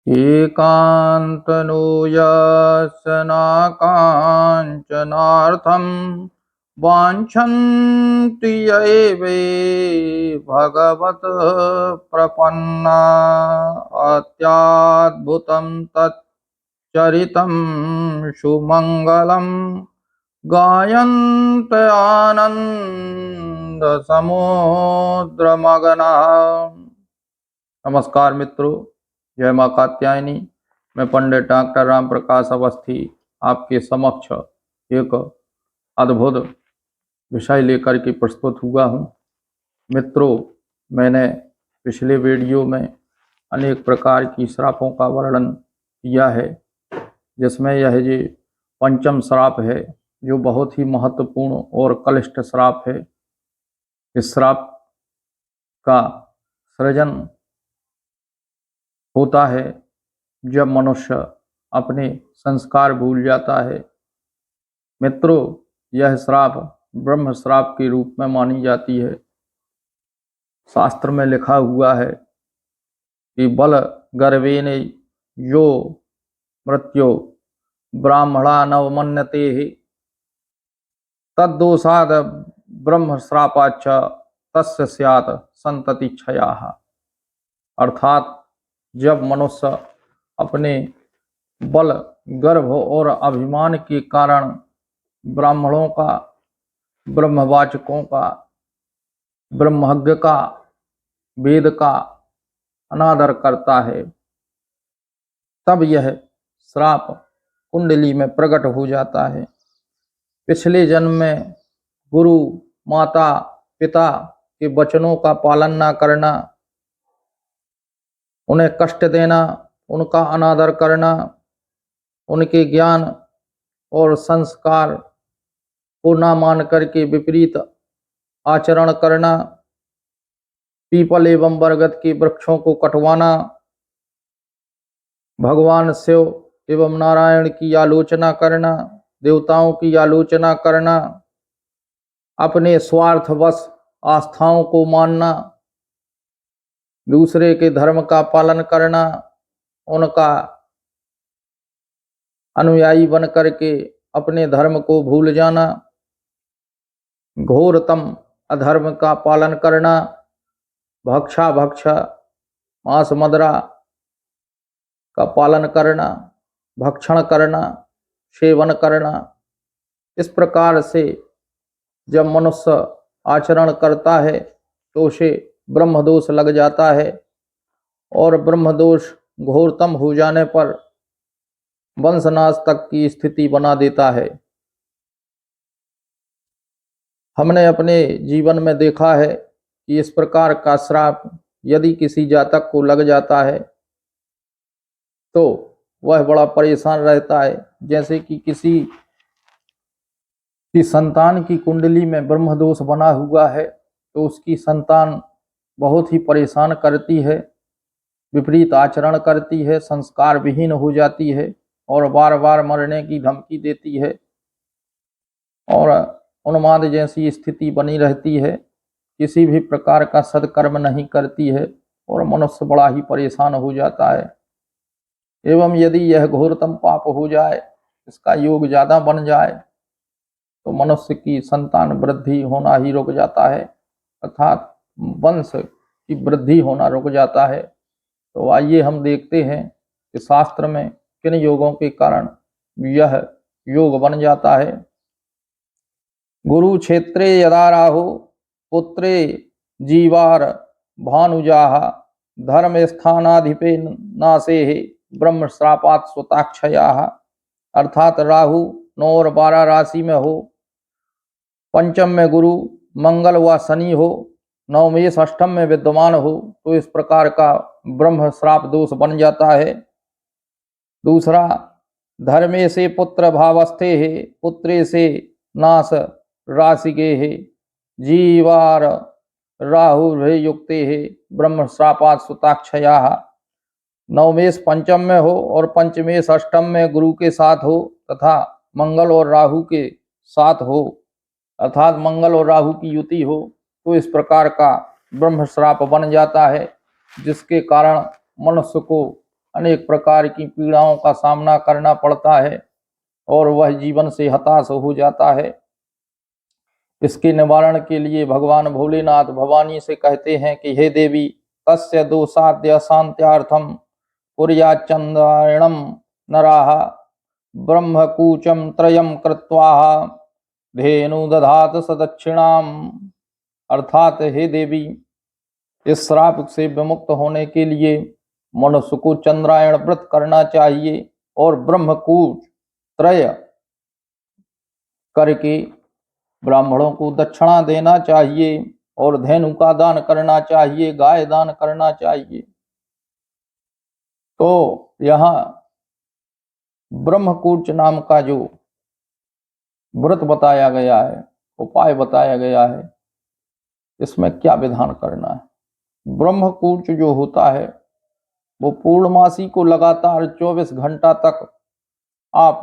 एकान्तनो यस्य न काञ्चनार्थं वाञ्छन्ति ये भगवत् प्रपन्ना अत्याद्भुतं तच्चरितं सुमङ्गलं गायन्त आनन्दसमुद्रमग्ना। नमस्कार मित्रों, जय माँ कात्यायनी। मैं पंडित डॉक्टर राम प्रकाश अवस्थी आपके समक्ष एक अद्भुत विषय लेकर के प्रस्तुत हुआ हूँ। मित्रों, मैंने पिछले वीडियो में अनेक प्रकार की श्रापों का वर्णन किया है, जिसमें यह जो पंचम श्राप है, जो बहुत ही महत्वपूर्ण और कलिष्ठ श्राप है। इस श्राप का सृजन होता है जब मनुष्य अपने संस्कार भूल जाता है। मित्रों, यह श्राप ब्रह्म श्राप के रूप में मानी जाती है। शास्त्र में लिखा हुआ है कि बल गर्वेन यो मृत्यो ब्राह्मणा नवमन्यते तद्दोषाद ब्रह्म श्रापाच्च तस्य स्यात् संतति क्षयाः। अर्थात जब मनुष्य अपने बल, गर्व और अभिमान के कारण ब्राह्मणों का, ब्रह्मवाचकों का, ब्रह्मज्ञ का, वेद का अनादर करता है, तब यह श्राप कुंडली में प्रकट हो जाता है। पिछले जन्म में गुरु, माता, पिता के वचनों का पालन न करना, उन्हें कष्ट देना, उनका अनादर करना, उनके ज्ञान और संस्कार को न मान करके विपरीत आचरण करना, पीपल एवं बरगद के वृक्षों को कटवाना, भगवान शिव एवं नारायण की आलोचना करना, देवताओं की आलोचना करना, अपने स्वार्थवश आस्थाओं को मानना, दूसरे के धर्म का पालन करना, उनका अनुयायी बन करके अपने धर्म को भूल जाना, घोरतम अधर्म का पालन करना, भक्षा भक्ष मांस मदिरा का पालन करना, भक्षण करना, सेवन करना। इस प्रकार से जब मनुष्य आचरण करता है तो उसे ब्रह्मदोष लग जाता है, और ब्रह्मदोष घोरतम हो जाने पर वंशनाश तक की स्थिति बना देता है। हमने अपने जीवन में देखा है कि इस प्रकार का श्राप यदि किसी जातक को लग जाता है तो वह बड़ा परेशान रहता है। जैसे कि किसी की संतान की कुंडली में ब्रह्मदोष बना हुआ है तो उसकी संतान बहुत ही परेशान करती है, विपरीत आचरण करती है, संस्कार विहीन हो जाती है और बार बार मरने की धमकी देती है और उन्माद जैसी स्थिति बनी रहती है, किसी भी प्रकार का सत्कर्म नहीं करती है और मनुष्य बड़ा ही परेशान हो जाता है। एवं यदि यह घोरतम पाप हो जाए, इसका योग ज्यादा बन जाए, तो मनुष्य की संतान वृद्धि होना ही रुक जाता है, अर्थात वंश की वृद्धि होना रुक जाता है। तो आइए हम देखते हैं कि शास्त्र में किन योगों के कारण यह योग बन जाता है। गुरु क्षेत्रे यदा राहु पुत्रे जीवार भानुजाः धर्म स्थानाधिपे नासे ब्रह्म श्रापात् स्वताक्षयाः। अर्थात राहु 9 और 12 राशि में हो, पंचम में गुरु, मंगल व शनि हो, नवमेश अष्टम में विद्यमान हो, तो इस प्रकार का ब्रह्म श्राप दोष बन जाता है। दूसरा, धर्मे से पुत्र भावस्थे है, पुत्रे से नाश राशि के है, जीवार राहु युक्ते है ब्रह्म श्रापात् सुताक्षयाः। नवमेश पंचम में हो और पंचमेश अष्टम में गुरु के साथ हो तथा मंगल और राहु के साथ हो, अर्थात मंगल और राहु की युति हो, तो इस प्रकार का ब्रह्म श्राप बन जाता है, जिसके कारण मनुष्य को अनेक प्रकार की पीड़ाओं का सामना करना पड़ता है और वह जीवन से हताश हो जाता है। इसके निवारण के लिए भगवान भोलेनाथ भवानी से कहते हैं कि हे देवी, तस्य दोषाद्य शांत्यार्थम कुर्याच्चन्द्रायणं नराः ब्रह्मकूचं त्रयं कृत्वा धेनु दधात सदक्षिणाम। अर्थात हे देवी, इस श्राप से विमुक्त होने के लिए मनुष्य को चंद्रायण व्रत करना चाहिए और ब्रह्मकूच त्रय करके ब्राह्मणों को दक्षिणा देना चाहिए और धेनु का दान करना चाहिए, गाय दान करना चाहिए। तो यहाँ ब्रह्मकूच नाम का जो व्रत बताया गया है, उपाय बताया गया है, इसमें क्या विधान करना है। ब्रह्मकूच जो होता है वो पूर्णमासी को लगातार 24 घंटा तक आप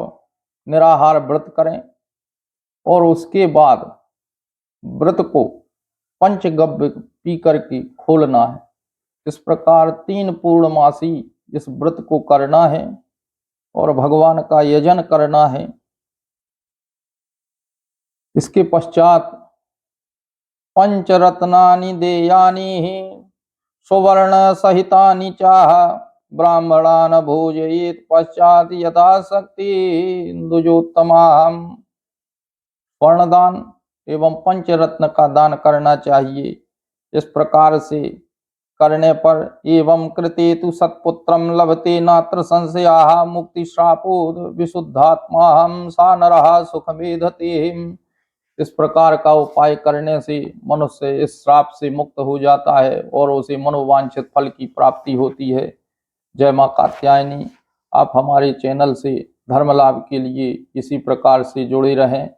निराहार व्रत करें और उसके बाद व्रत को पंचगव्य पी करके खोलना है। इस प्रकार 3 पूर्णमासी इस व्रत को करना है और भगवान का यजन करना है। इसके पश्चात पंचरत्नानि देयानि सुवर्ण सहितानि चाह ब्राह्मणान भोजयेत पश्चात यथाशक्ति द्विजोत्तमाम। स्वर्णदान एवं पंचरत्न का दान करना चाहिए। इस प्रकार से करने पर एवं कृते तु सत्पुत्रम लभते नात्र संशयाः मुक्ति श्रापोद विशुद्धात्मा सा नरः सुखमेधते। इस प्रकार का उपाय करने से मनुष्य इस श्राप से मुक्त हो जाता है और उसे मनोवांछित फल की प्राप्ति होती है। जय मां कात्यायनी। आप हमारे चैनल से धर्म लाभ के लिए इसी प्रकार से जुड़े रहें।